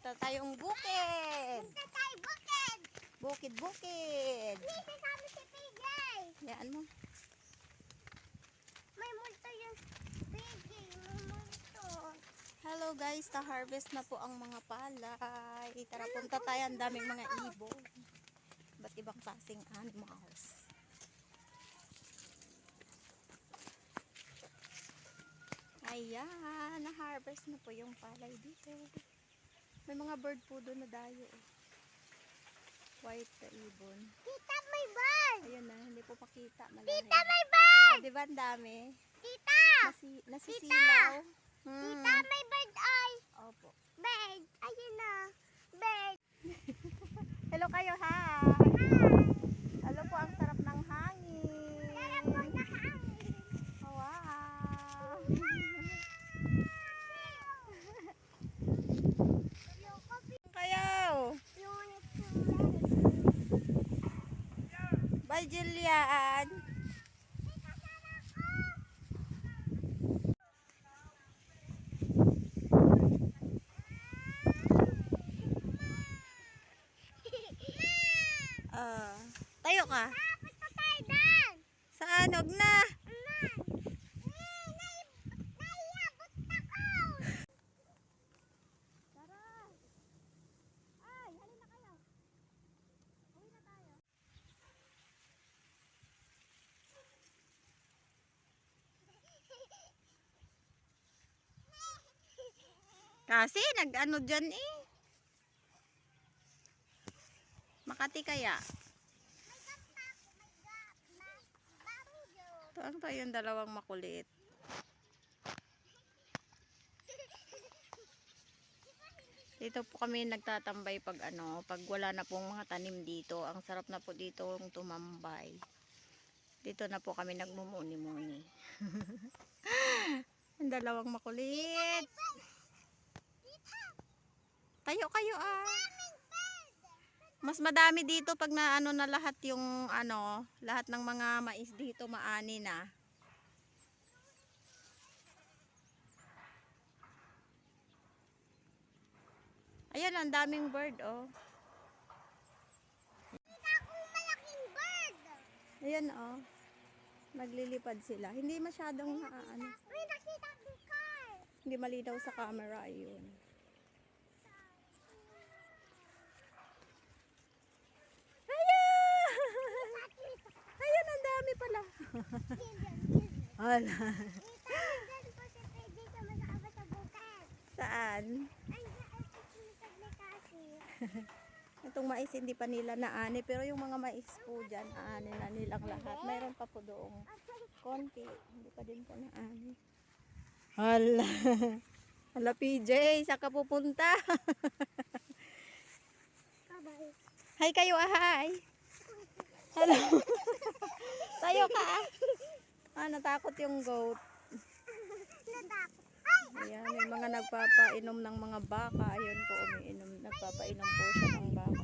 Punta tayong bukid. Punta tayo bukid. Bukid. Please, kasama si PJ. Yan mo. May multo yung PJ. May multo. Hello guys, na-harvest na po ang mga palay. Tara, punta tayo. Ang daming mga ibon. Ba't ibang klaseng animals. Ayan, na-harvest na po yung palay dito. May mga bird po doon na dayo. White na ibon. Tita, may bird. Ayun na, hindi po pakita. Malayo. Tita, may bird. Ah, diba ang dami? Tita. Nasisilaw. Tita, may bird ay. Opo. Bird. Ayun na. Bird. Hello kayo, ha? Hello po, ang sarap ng hangin. Sarap po na hangin. Wow. Kayo. Bye, Jillian. Tayo ka. Punta tayo doon. Saan? Huwag na. Naiabot ako. Tara. Ay, halin na kayo. Uwi na tayo. Kasi nag-ano dyan eh. Makati kaya. Ito ang tayong dalawang makulit. Dito po kami nagtatambay pag pag wala na pong mga tanim dito. Ang sarap na po dito tumambay. Dito na po kami nagmumuni-muni. Ang dalawang makulit. Tayo kayo ah. Mas madami dito pag na na lahat yung lahat ng mga mais dito maani na. Ayan, ang daming bird oh. Nakita akong malaking bird. Ayan oh. Naglilipad sila. Hindi masyadong May nakita akong car. hindi malinaw sa camera ayun. Ayan, ang dami pala. Hala. Dito po si PJ sumasama sa bukid. Saan? Ay, sumisag na kasi. Itong mais hindi pa nila naani, pero yung mga mais po dyan, aani na nilang lahat. Mayroon pa po doong konti, hindi pa din po naani. Hala. Hala PJ, saan ka pupunta? Kabay. Hi kayo, hi. Hello. Tayo ka. Natakot yung goat. Natakot. Ayan, may mga nagpapainom ng mga baka. Ayun po, umiinom. Nagpapainom po siya ng baka.